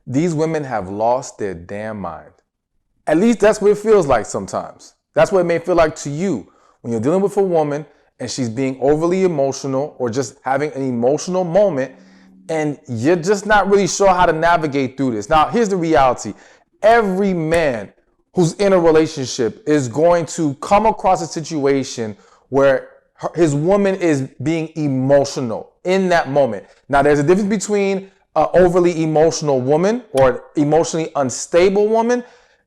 These women have lost their damn mind. At least that's what it feels like sometimes. That's what it may feel like to you when you're dealing with a woman and she's being overly emotional or just having an emotional moment and you're just not really sure how to navigate through this. Now, here's the reality. Every man who's in a relationship is going to come across a situation where his woman is being emotional in that moment. Now, there's a difference between an overly emotional woman or emotionally unstable woman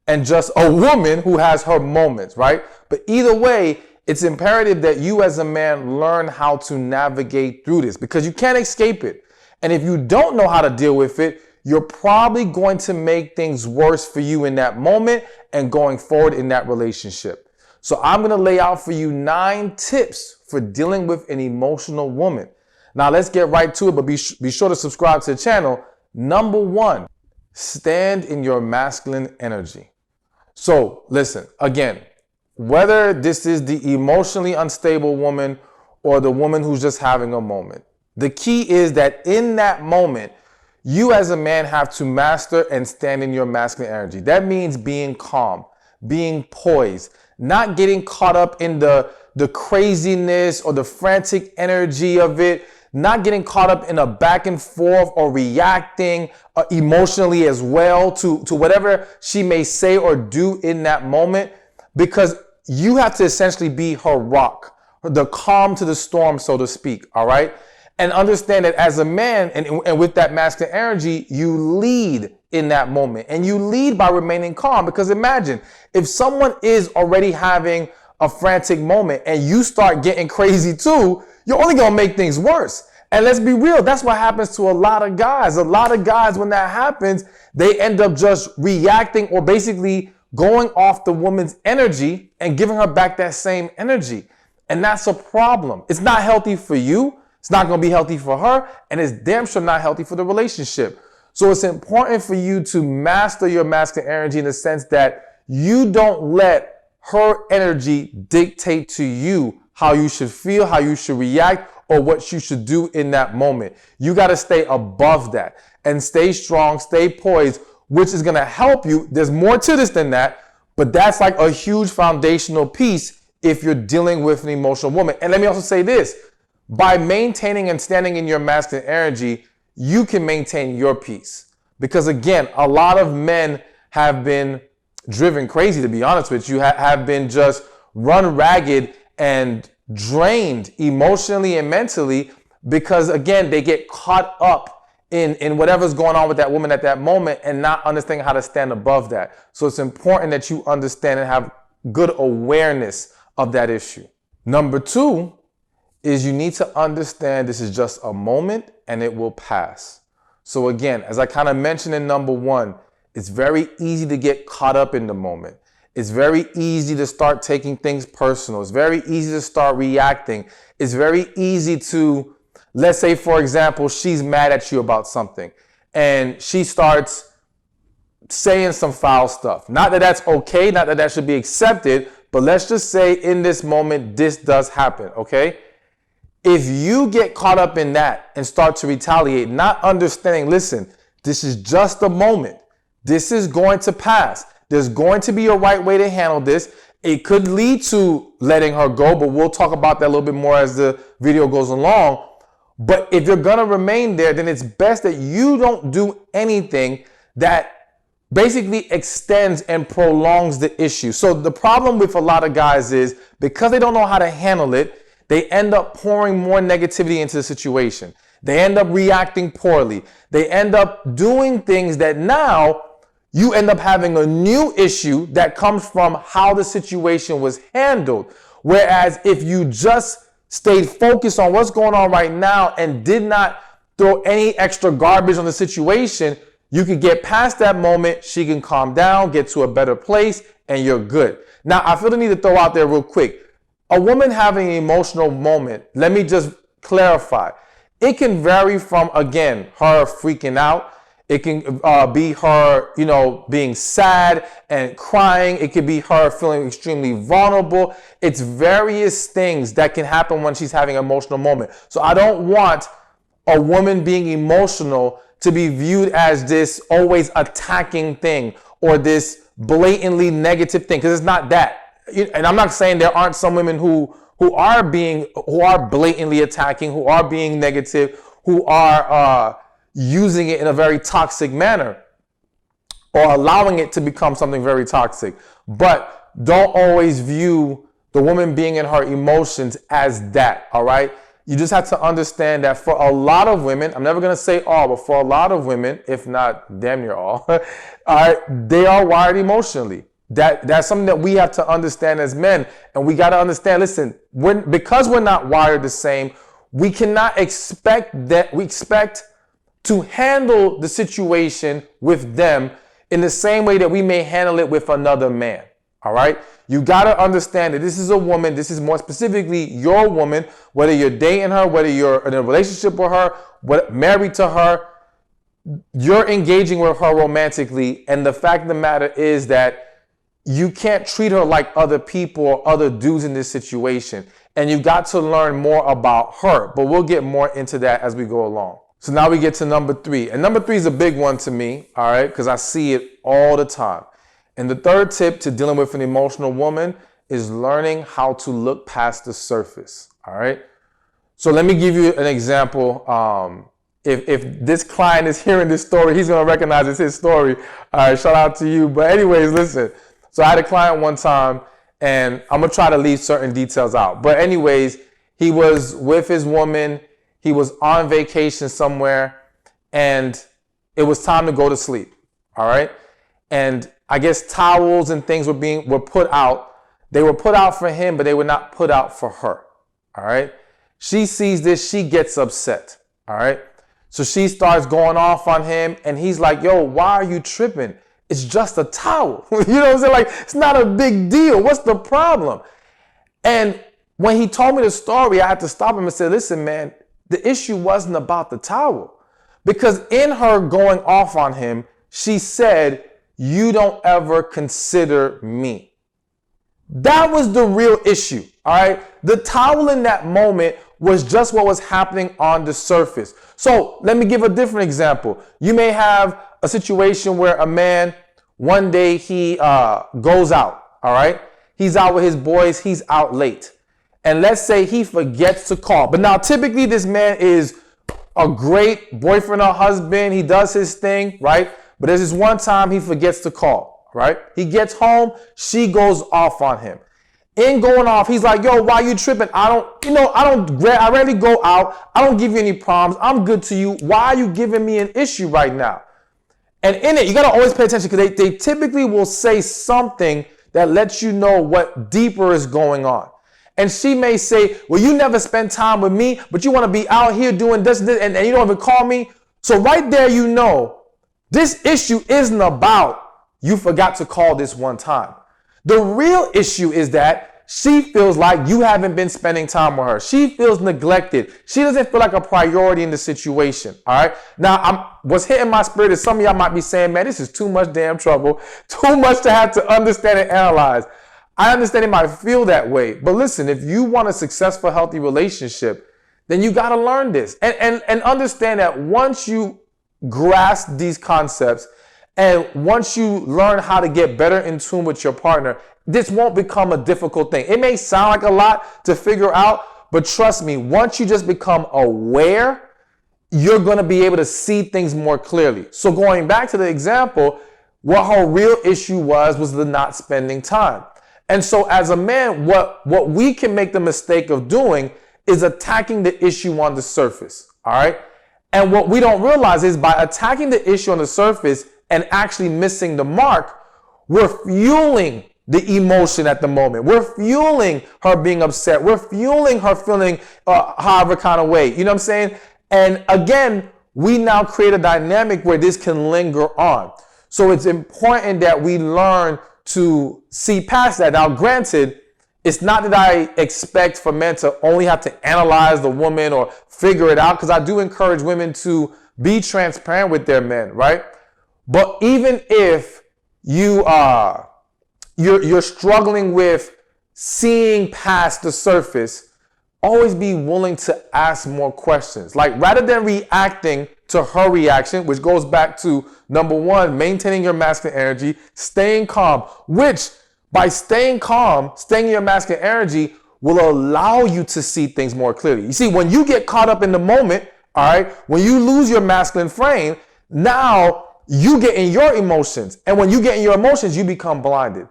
and just a woman who has her moments, right? But either way, it's imperative that you as a man learn how to navigate through this because you can't escape it. And if you don't know how to deal with it, you're probably going to make things worse for you in that moment and going forward in that relationship. So I'm going to lay out for you 9 tips for dealing with an emotional woman. Now let's get right to it, but be sure to subscribe to the channel. Number 1, stand in your masculine energy. So listen, again, whether this is the emotionally unstable woman or the woman who's just having a moment, the key is that in that moment, you as a man have to master and stand in your masculine energy. That means being calm, being poised, not getting caught up in the craziness or the frantic energy of it, not getting caught up in a back and forth or reacting emotionally as well to whatever she may say or do in that moment, because you have to essentially be her rock, the calm to the storm, so to speak, all right? And understand that as a man and with that masculine energy, you lead in that moment. And you lead by remaining calm. Because imagine if someone is already having a frantic moment and you start getting crazy too, you're only going to make things worse. And let's be real, that's what happens to a lot of guys. A lot of guys, when that happens, they end up just reacting or basically going off the woman's energy and giving her back that same energy. And that's a problem. It's not healthy for you. It's not going to be healthy for her, and it's damn sure not healthy for the relationship. So it's important for you to master your masculine energy in the sense that you don't let her energy dictate to you how you should feel, how you should react, or what you should do in that moment. You got to stay above that and stay strong, stay poised, which is going to help you. There's more to this than that, but that's like a huge foundational piece if you're dealing with an emotional woman. And let me also say this. By maintaining and standing in your masculine energy, you can maintain your peace. Because again, a lot of men have been driven crazy, to be honest with you, have been just run ragged and drained emotionally and mentally because, again, they get caught up in whatever's going on with that woman at that moment and not understanding how to stand above that. So it's important that you understand and have good awareness of that issue. Number 2, is you need to understand this is just a moment and it will pass. So again, as I kind of mentioned in number 1, it's very easy to get caught up in the moment. It's very easy to start taking things personal. It's very easy to start reacting. It's very easy to, let's say, for example, she's mad at you about something and she starts saying some foul stuff. Not that that's okay, not that that should be accepted, but let's just say in this moment, this does happen, okay? If you get caught up in that and start to retaliate, not understanding, listen, this is just a moment. This is going to pass. There's going to be a right way to handle this. It could lead to letting her go, but we'll talk about that a little bit more as the video goes along. But if you're going to remain there, then it's best that you don't do anything that basically extends and prolongs the issue. So the problem with a lot of guys is because they don't know how to handle it, they end up pouring more negativity into the situation. They end up reacting poorly. They end up doing things that now you end up having a new issue that comes from how the situation was handled. Whereas if you just stayed focused on what's going on right now and did not throw any extra garbage on the situation, you could get past that moment. She can calm down, get to a better place, and you're good. Now, I feel the need to throw out there real quick. A woman having an emotional moment, let me just clarify. It can vary from, again, her freaking out. It can be her, being sad and crying. It could be her feeling extremely vulnerable. It's various things that can happen when she's having an emotional moment. So I don't want a woman being emotional to be viewed as this always attacking thing or this blatantly negative thing, because it's not that. And I'm not saying there aren't some women who are blatantly attacking, who are being negative, who are using it in a very toxic manner or allowing it to become something very toxic. But don't always view the woman being in her emotions as that, all right? You just have to understand that for a lot of women, I'm never going to say all, but for a lot of women, if not damn near all, all right, they are wired emotionally. That's something that we have to understand as men. And we got to understand, listen, because we're not wired the same, we cannot expect to handle the situation with them in the same way that we may handle it with another man. All right. You got to understand that this is a woman. This is more specifically your woman, whether you're dating her, whether you're in a relationship with her, married to her, you're engaging with her romantically. And the fact of the matter is that you can't treat her like other people or other dudes in this situation. And you've got to learn more about her. But we'll get more into that as we go along. So now we get to number 3. And number 3 is a big one to me, all right, because I see it all the time. And the third tip to dealing with an emotional woman is learning how to look past the surface, all right? So let me give you an example. If this client is hearing this story, he's going to recognize it's his story. All right, shout out to you. But anyways, listen. So I had a client one time, and I'm going to try to leave certain details out. But anyways, he was with his woman. He was on vacation somewhere, and it was time to go to sleep, all right? And I guess towels and things were put out. They were put out for him, but they were not put out for her, all right? She sees this, she gets upset, all right? So she starts going off on him, and he's like, yo, why are you tripping? It's just a towel. You know what I'm saying? Like, it's not a big deal. What's the problem? And when he told me the story, I had to stop him and say, listen, man, the issue wasn't about the towel. Because in her going off on him, she said, you don't ever consider me. That was the real issue, all right? The towel in that moment was just what was happening on the surface. So let me give a different example. You may have a situation where a man, one day he goes out, all right? He's out with his boys, he's out late. And let's say he forgets to call. But now typically this man is a great boyfriend or husband. He does his thing, right? But there's this one time he forgets to call, right? He gets home, she goes off on him. In going off, he's like, yo, why you tripping? I rarely go out. I don't give you any problems. I'm good to you. Why are you giving me an issue right now? And in it, you got to always pay attention because they typically will say something that lets you know what deeper is going on. And she may say, well, you never spend time with me, but you want to be out here doing this and you don't even call me. So right there, you know, this issue isn't about you forgot to call this one time. The real issue is that she feels like you haven't been spending time with her. She feels neglected. She doesn't feel like a priority in the situation. All right. Now, what's hitting my spirit is some of y'all might be saying, man, this is too much damn trouble, too much to have to understand and analyze. I understand it might feel that way. But listen, if you want a successful, healthy relationship, then you got to learn this and understand that once you grasp these concepts and once you learn how to get better in tune with your partner, this won't become a difficult thing. It may sound like a lot to figure out, but trust me, once you just become aware, you're going to be able to see things more clearly. So going back to the example, what her real issue was the not spending time. And so as a man, what we can make the mistake of doing is attacking the issue on the surface. All right. And what we don't realize is by attacking the issue on the surface and actually missing the mark, we're fueling the emotion at the moment. We're fueling her being upset. We're fueling her feeling however kind of way. You know what I'm saying? And again, we now create a dynamic where this can linger on. So it's important that we learn to see past that. Now, granted, it's not that I expect for men to only have to analyze the woman or figure it out, because I do encourage women to be transparent with their men, right? But even if you're struggling with seeing past the surface, always be willing to ask more questions. Like rather than reacting to her reaction, which goes back to number one, maintaining your masculine energy, staying calm, which by staying calm, staying in your masculine energy will allow you to see things more clearly. You see, when you get caught up in the moment, all right, when you lose your masculine frame, now you get in your emotions. And when you get in your emotions, you become blinded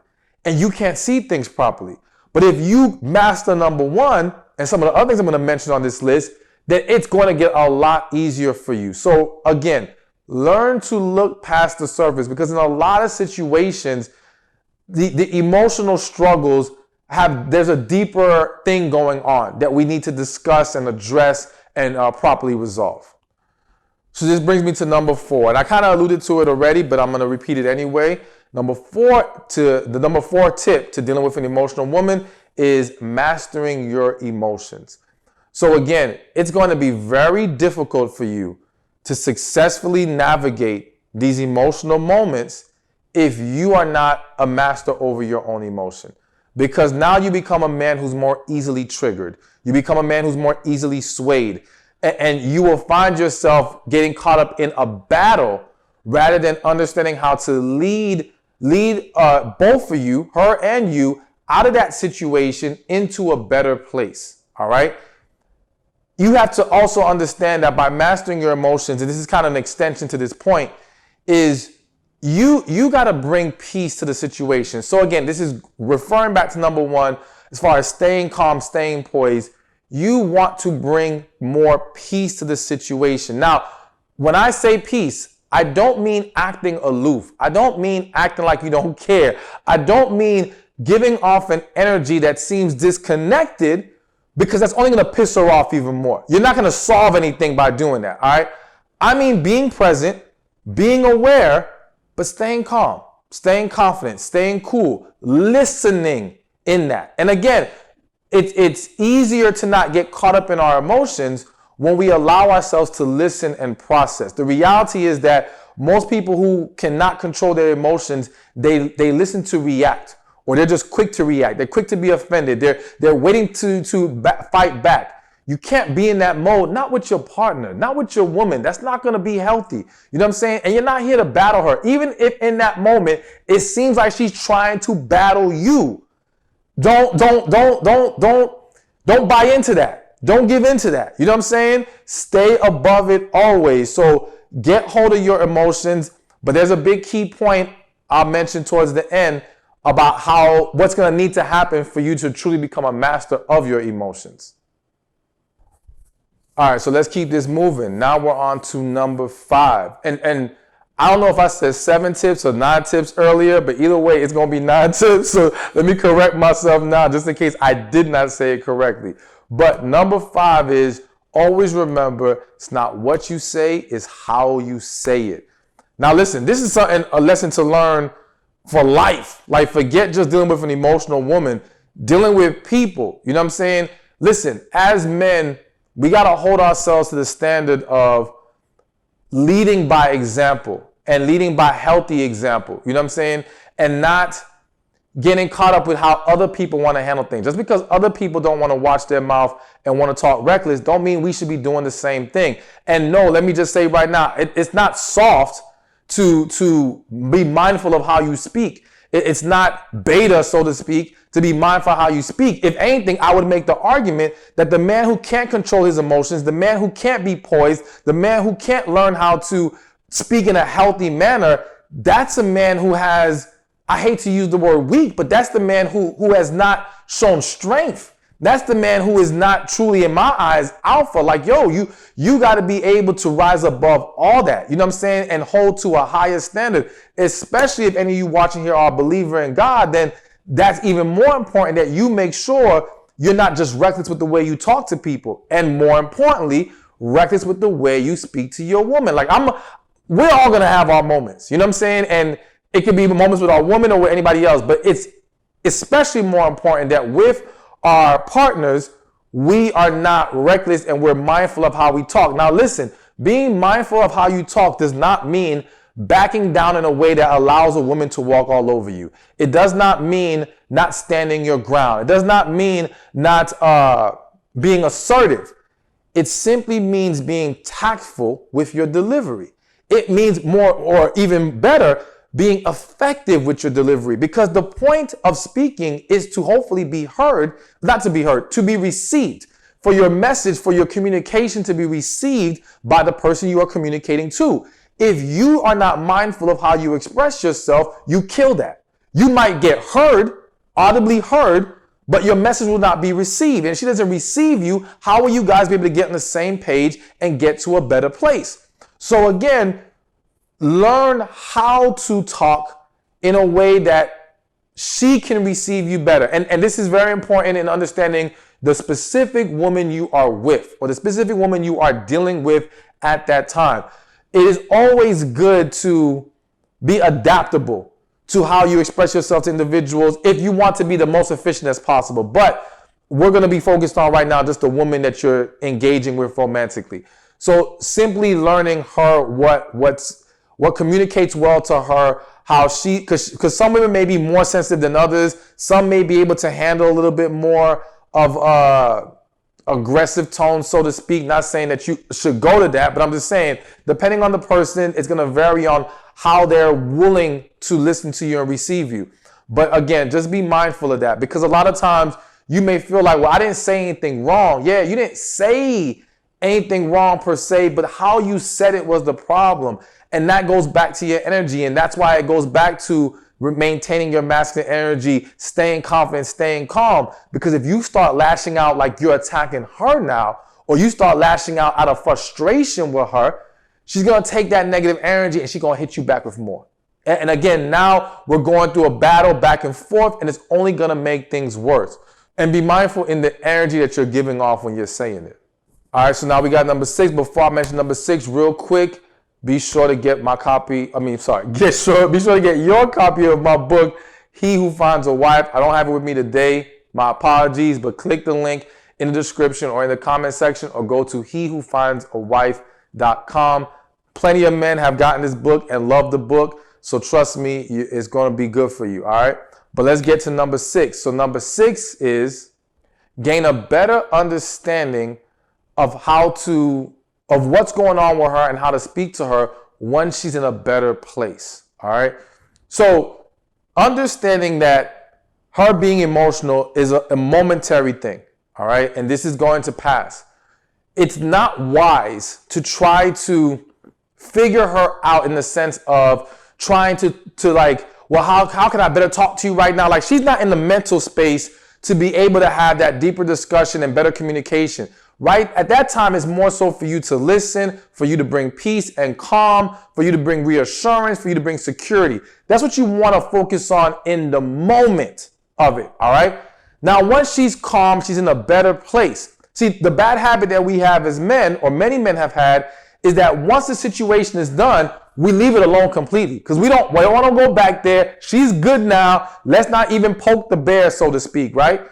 and you can't see things properly. But if you master number one, and some of the other things I'm going to mention on this list, then it's going to get a lot easier for you. So again, learn to look past the surface, because in a lot of situations, the emotional struggles there's a deeper thing going on that we need to discuss and address and properly resolve. So this brings me to number 4, and I kind of alluded to it already, but I'm going to repeat it anyway. The number 4 tip to dealing with an emotional woman is mastering your emotions. So again, it's going to be very difficult for you to successfully navigate these emotional moments if you are not a master over your own emotion. Because now you become a man who's more easily triggered. You become a man who's more easily swayed. And you will find yourself getting caught up in a battle rather than understanding how to lead both of you, her and you, out of that situation into a better place. All right? You have to also understand that by mastering your emotions, and this is kind of an extension to this point, is you got to bring peace to the situation. So again, this is referring back to number 1, as far as staying calm, staying poised. You want to bring more peace to the situation. Now, when I say peace, I don't mean acting aloof. I don't mean acting like you don't care. I don't mean giving off an energy that seems disconnected, because that's only going to piss her off even more. You're not going to solve anything by doing that, all right? I mean being present, being aware, but staying calm, staying confident, staying cool, listening in that. And again, it's easier to not get caught up in our emotions when we allow ourselves to listen and process. The reality is that most people who cannot control their emotions, they listen to react, or they're just quick to react. They're quick to be offended. They're waiting to fight back. You can't be in that mode, not with your partner, not with your woman. That's not going to be healthy. You know what I'm saying? And you're not here to battle her. Even if in that moment, it seems like she's trying to battle you. Don't buy into that. Don't give into that. You know what I'm saying? Stay above it always. So get hold of your emotions. But there's a big key point I'll mention towards the end about what's going to need to happen for you to truly become a master of your emotions. All right, so let's keep this moving. Now we're on to number 5. And I don't know if I said 7 tips or 9 tips earlier, but either way, it's going to be 9 tips. So let me correct myself now, just in case I did not say it correctly. But number 5 is always remember, it's not what you say, it's how you say it. Now listen, this is a lesson to learn for life. Like, forget just dealing with an emotional woman, dealing with people. You know what I'm saying? Listen, as men, we got to hold ourselves to the standard of leading by example and leading by healthy example. You know what I'm saying? And not getting caught up with how other people want to handle things. Just because other people don't want to watch their mouth and want to talk reckless, don't mean we should be doing the same thing. And no, let me just say right now, it's not soft to be mindful of how you speak. It's not beta, so to speak, to be mindful of how you speak. If anything, I would make the argument that the man who can't control his emotions, the man who can't be poised, the man who can't learn how to speak in a healthy manner, that's a man who has, I hate to use the word weak, but that's the man who has not shown strength. That's the man who is not truly, in my eyes, alpha. Like, yo, you got to be able to rise above all that. You know what I'm saying? And hold to a higher standard, especially if any of you watching here are a believer in God. Then that's even more important that you make sure you're not just reckless with the way you talk to people. And more importantly, reckless with the way you speak to your woman. Like, we're all going to have our moments. You know what I'm saying? And it could be moments with our woman or with anybody else. But it's especially more important that with our partners, we are not reckless and we're mindful of how we talk. Now listen, being mindful of how you talk does not mean backing down in a way that allows a woman to walk all over you. It does not mean not standing your ground. It does not mean not being assertive. It simply means being tactful with your delivery. It means more, or even better, being effective with your delivery, because the point of speaking is to hopefully be heard, not to be heard, to be received, for your message, for your communication to be received by the person you are communicating to. If you are not mindful of how you express yourself, you kill that. You might get heard, audibly heard, but your message will not be received. And if she doesn't receive you, how will you guys be able to get on the same page and get to a better place? So again, learn how to talk in a way that she can receive you better. And this is very important in understanding the specific woman you are with, or the specific woman you are dealing with at that time. It is always good to be adaptable to how you express yourself to individuals if you want to be the most efficient as possible. But we're going to be focused on right now just the woman that you're engaging with romantically. So simply learning her what communicates well to her, how she, because some women may be more sensitive than others. Some may be able to handle a little bit more of aggressive tone, so to speak. Not saying that you should go to that, but I'm just saying, depending on the person, it's going to vary on how they're willing to listen to you and receive you. But again, just be mindful of that, because a lot of times you may feel like, well, I didn't say anything wrong. Yeah, you didn't say anything wrong per se, but how you said it was the problem. And that goes back to your energy. And that's why it goes back to maintaining your masculine energy, staying confident, staying calm. Because if you start lashing out like you're attacking her now, or you start lashing out of frustration with her, she's going to take that negative energy and she's going to hit you back with more. And again, now we're going through a battle back and forth, and it's only going to make things worse. And be mindful in the energy that you're giving off when you're saying it. All right, so now we got number 6. Before I mention number 6, real quick, be sure to get my copy. Be sure to get your copy of my book, He Who Finds a Wife. I don't have it with me today. My apologies, but click the link in the description or in the comment section, or go to hewhofindsawife.com. Plenty of men have gotten this book and love the book. So trust me, it's going to be good for you. All right. But let's get to number 6. So number 6 is gain a better understanding of what's going on with her and how to speak to her when she's in a better place. All right. So understanding that her being emotional is a momentary thing. All right. And this is going to pass. It's not wise to try to figure her out in the sense of trying to like, well, how can I better talk to you right now? Like, she's not in the mental space to be able to have that deeper discussion and better communication. Right? At that time, it's more so for you to listen, for you to bring peace and calm, for you to bring reassurance, for you to bring security. That's what you want to focus on in the moment of it. All right. Now, once she's calm, she's in a better place. See, the bad habit that we have as men, or many men have had, is that once the situation is done, we leave it alone completely, because we don't want to go back there. She's good now. Let's not even poke the bear, so to speak. Right.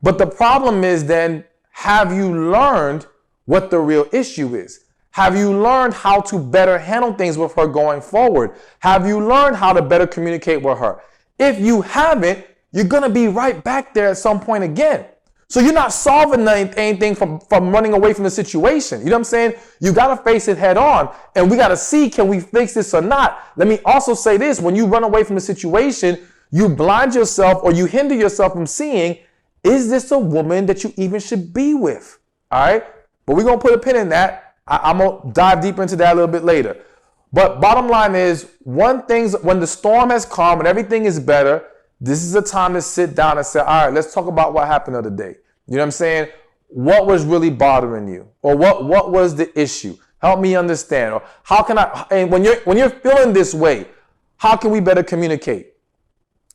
But the problem is then, have you learned what the real issue is? Have you learned how to better handle things with her going forward? Have you learned how to better communicate with her? If you haven't, you're going to be right back there at some point again. So you're not solving anything from running away from the situation. You know what I'm saying? You got to face it head on, and we got to see, can we fix this or not? Let me also say this. When you run away from the situation, you blind yourself, or you hinder yourself from seeing, is this a woman that you even should be with? All right. But we're going to put a pin in that. I'm going to dive deeper into that a little bit later. But bottom line is, when the storm has calmed and everything is better, this is a time to sit down and say, all right, let's talk about what happened the other day. You know what I'm saying? What was really bothering you? Or what was the issue? Help me understand. Or how can I, and when you're feeling this way, how can we better communicate?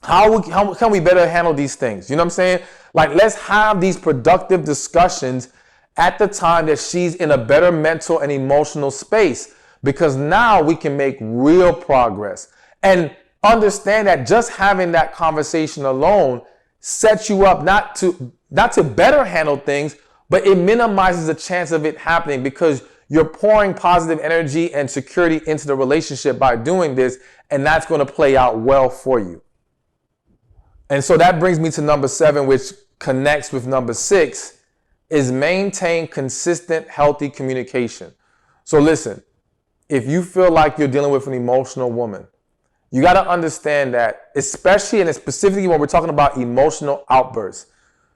How can we better handle these things? You know what I'm saying? Like, let's have these productive discussions at the time that she's in a better mental and emotional space, because now we can make real progress. And understand that just having that conversation alone sets you up not to better handle things, but it minimizes the chance of it happening, because you're pouring positive energy and security into the relationship by doing this, and that's going to play out well for you. And so that brings me to number 7, which connects with number 6. is maintain consistent, healthy communication. So listen, if you feel like you're dealing with an emotional woman, you got to understand that, especially and specifically when we're talking about emotional outbursts,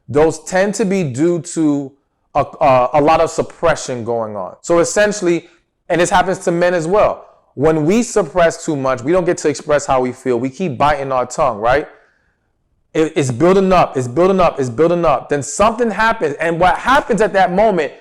those tend to be due to a lot of suppression going on. So essentially, and this happens to men as well, when we suppress too much, we don't get to express how we feel. We keep biting our tongue, right? It's building up, it's building up, it's building up. Then something happens. And what happens at that moment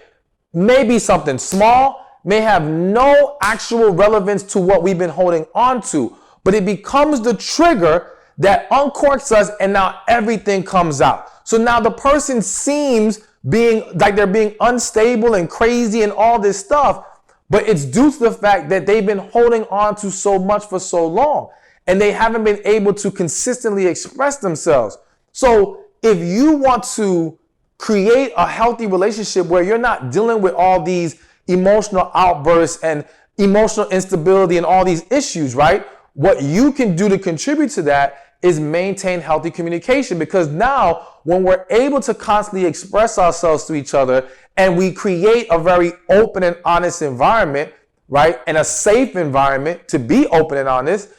may be something small, may have no actual relevance to what we've been holding on to, but it becomes the trigger that uncorks us, and now everything comes out. So now the person seems being like they're being unstable and crazy and all this stuff, but it's due to the fact that they've been holding on to so much for so long, and they haven't been able to consistently express themselves. So if you want to create a healthy relationship where you're not dealing with all these emotional outbursts and emotional instability and all these issues, right? What you can do to contribute to that is maintain healthy communication, because now when we're able to constantly express ourselves to each other and we create a very open and honest environment, right? And a safe environment to be open and honest,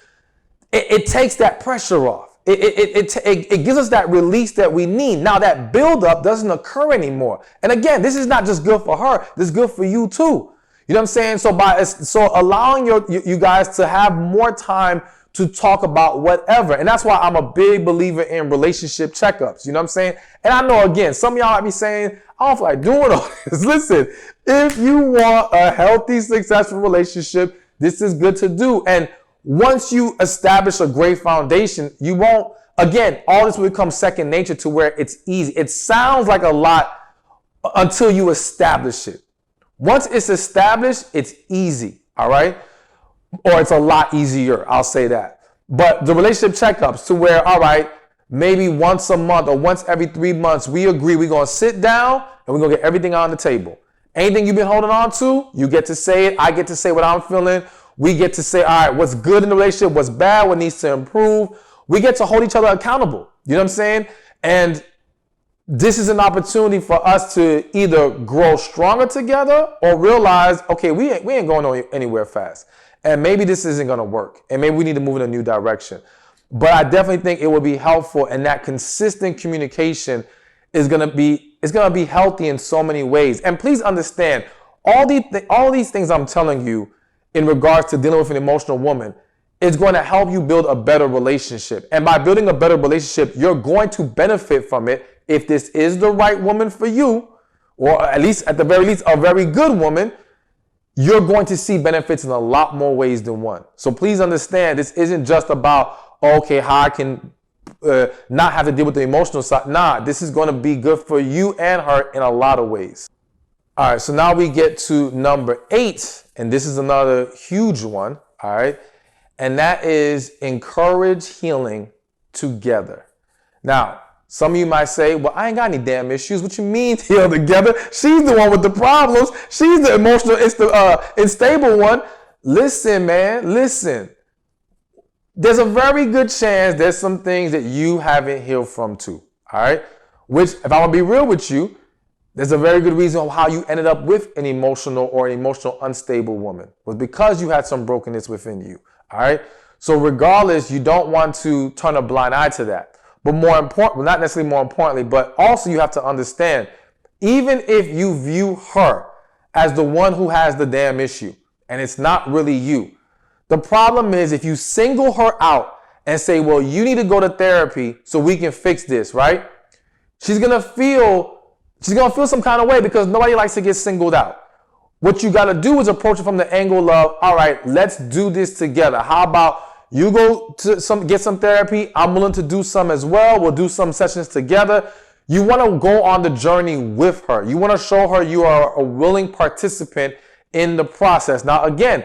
it takes that pressure off. It gives us that release that we need. Now that buildup doesn't occur anymore. And again, this is not just good for her, this is good for you too. You know what I'm saying? So allowing you guys to have more time to talk about whatever. And that's why I'm a big believer in relationship checkups. You know what I'm saying? And I know, again, some of y'all might be saying, I don't feel like doing all this. Listen, if you want a healthy, successful relationship, this is good to do. And once you establish a great foundation, you won't, again, all this will become second nature to where it's easy. It sounds like a lot until you establish it. Once it's established, it's easy, all right? Or it's a lot easier, I'll say that. But the relationship checkups to where, all right, maybe once a month or once every 3 months, we agree we're going to sit down and we're going to get everything on the table. Anything you've been holding on to, you get to say it. I get to say what I'm feeling. We get to say, all right, what's good in the relationship, what's bad, what needs to improve. We get to hold each other accountable. You know what I'm saying? And this is an opportunity for us to either grow stronger together or realize, okay, we ain't going anywhere fast. And maybe this isn't going to work. And maybe we need to move in a new direction. But I definitely think it will be helpful, and that consistent communication is going to be healthy in so many ways. And please understand, all these things I'm telling you in regards to dealing with an emotional woman is going to help you build a better relationship. And by building a better relationship, you're going to benefit from it if this is the right woman for you, or at the very least, a very good woman. You're going to see benefits in a lot more ways than one. So please understand, this isn't just about, okay, how I can not have to deal with the emotional side. Nah, this is going to be good for you and her in a lot of ways. All right, so now we get to number 8, and this is another huge one, all right? And that is encourage healing together. Now, some of you might say, well, I ain't got any damn issues. What you mean heal together? She's the one with the problems. She's the emotional, unstable one. Listen, man, listen. There's a very good chance there's some things that you haven't healed from too, all right? Which, if I want to be real with you, there's a very good reason how you ended up with an emotional unstable woman. It was because you had some brokenness within you, all right? So regardless, you don't want to turn a blind eye to that. But more important, well, not necessarily more importantly, but also you have to understand, even if you view her as the one who has the damn issue, and it's not really you, the problem is if you single her out and say, well, you need to go to therapy so we can fix this, right? She's gonna feel some kind of way because nobody likes to get singled out. What you gotta do is approach it from the angle of, all right, let's do this together. How about you go to get some therapy? I'm willing to do some as well. We'll do some sessions together. You want to go on the journey with her. You want to show her you are a willing participant in the process. Now, again,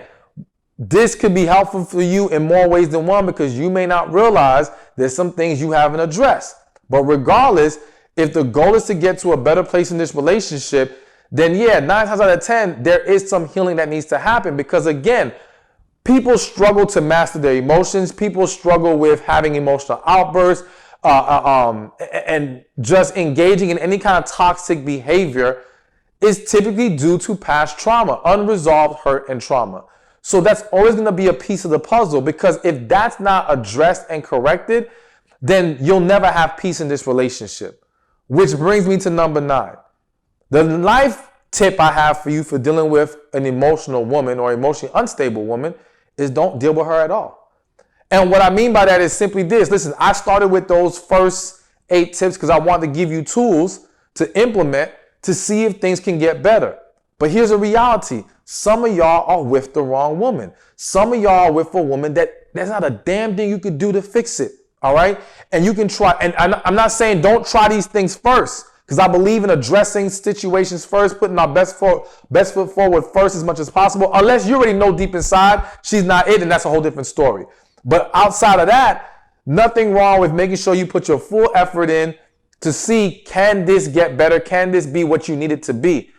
this could be helpful for you in more ways than one because you may not realize there's some things you haven't addressed. But regardless, if the goal is to get to a better place in this relationship, then yeah, 9 times out of 10, there is some healing that needs to happen because again, people struggle to master their emotions. People struggle with having emotional outbursts. and just engaging in any kind of toxic behavior is typically due to past trauma, unresolved hurt and trauma. So that's always going to be a piece of the puzzle, because if that's not addressed and corrected, then you'll never have peace in this relationship. Which brings me to number 9. The life tip I have for you for dealing with an emotional woman or emotionally unstable woman is don't deal with her at all. And what I mean by that is simply this. Listen, I started with those first 8 tips because I wanted to give you tools to implement to see if things can get better. But here's a reality. Some of y'all are with the wrong woman. Some of y'all are with a woman that there's not a damn thing you could do to fix it. All right. And you can try. And I'm not saying don't try these things first, because I believe in addressing situations first, putting our best foot forward first as much as possible. Unless you already know deep inside she's not it, and that's a whole different story. But outside of that, nothing wrong with making sure you put your full effort in to see, can this get better? Can this be what you need it to be?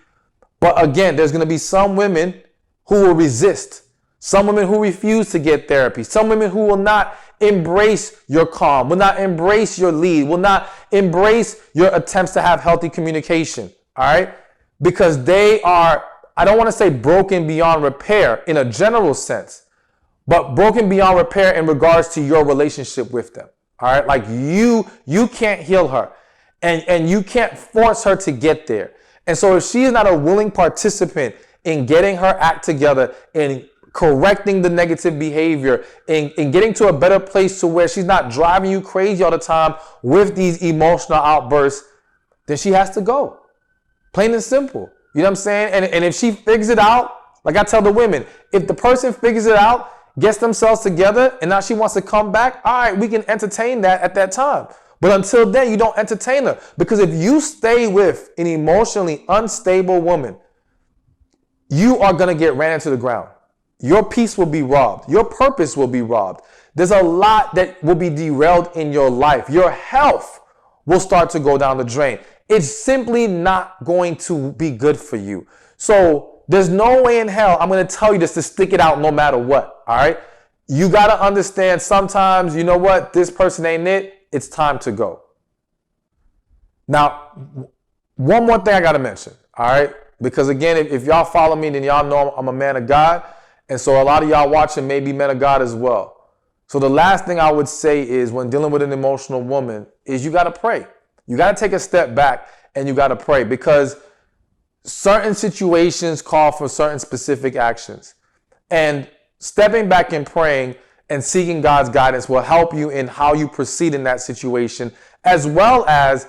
But again, there's going to be some women who will resist. Some women who refuse to get therapy. Some women who will not embrace your calm, will not embrace your lead, will not embrace your attempts to have healthy communication. All right? Because they are, I don't want to say broken beyond repair in a general sense, but broken beyond repair in regards to your relationship with them. All right? Like you can't heal her, and you can't force her to get there. And so if she is not a willing participant in getting her act together, in correcting the negative behavior, in getting to a better place to where she's not driving you crazy all the time with these emotional outbursts, then she has to go. Plain and simple. You know what I'm saying? And if she figures it out, like I tell the women, if the person figures it out, gets themselves together, and now she wants to come back, all right, we can entertain that at that time. But until then, you don't entertain her. Because if you stay with an emotionally unstable woman, you are going to get ran into the ground. Your peace will be robbed. Your purpose will be robbed. There's a lot that will be derailed in your life. Your health will start to go down the drain. It's simply not going to be good for you. So there's no way in hell I'm going to tell you just to stick it out no matter what. All right. You got to understand sometimes, you know what? This person ain't it. It's time to go. Now, one more thing I got to mention. All right. Because again, if y'all follow me, then y'all know I'm a man of God. And so a lot of y'all watching may be men of God as well. So the last thing I would say is when dealing with an emotional woman is you got to pray. You got to take a step back and you got to pray, because certain situations call for certain specific actions. And stepping back and praying and seeking God's guidance will help you in how you proceed in that situation, as well as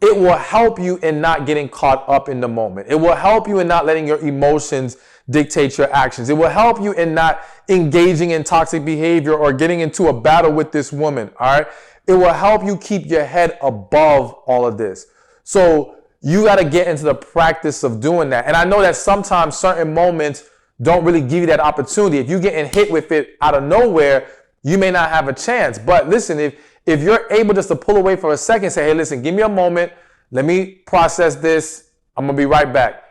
it will help you in not getting caught up in the moment. It will help you in not letting your emotions dictate your actions. It will help you in not engaging in toxic behavior or getting into a battle with this woman. All right. It will help you keep your head above all of this. So you got to get into the practice of doing that. And I know that sometimes certain moments don't really give you that opportunity. If you're getting hit with it out of nowhere, you may not have a chance. But listen, if you're able just to pull away for a second, say, hey, listen, give me a moment. Let me process this. I'm going to be right back.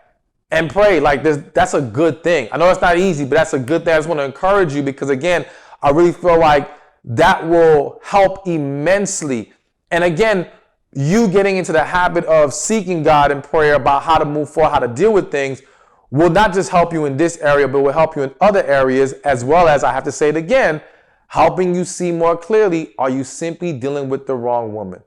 And pray. Like this, that's a good thing. I know it's not easy, but that's a good thing. I just want to encourage you, because again, I really feel like that will help immensely. And again, you getting into the habit of seeking God in prayer about how to move forward, how to deal with things, will not just help you in this area, but will help you in other areas, as well as, I have to say it again, helping you see more clearly, are you simply dealing with the wrong woman?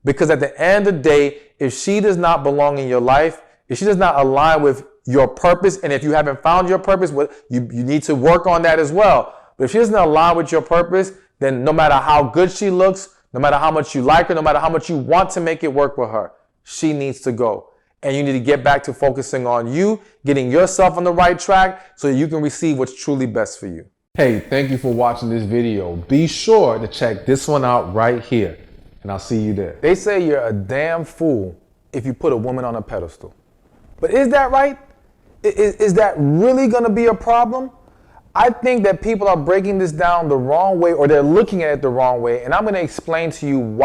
Because at the end of the day, if she does not belong in your life, if she does not align with your purpose, and if you haven't found your purpose, you need to work on that as well. But if she doesn't align with your purpose, then no matter how good she looks, no matter how much you like her, no matter how much you want to make it work with her, she needs to go. And you need to get back to focusing on you, getting yourself on the right track so that you can receive what's truly best for you. Hey, thank you for watching this video. Be sure to check this one out right here, and I'll see you there. They say you're a damn fool if you put a woman on a pedestal. But is that right? Is that really going to be a problem? I think that people are breaking this down the wrong way, or they're looking at it the wrong way, and I'm going to explain to you why.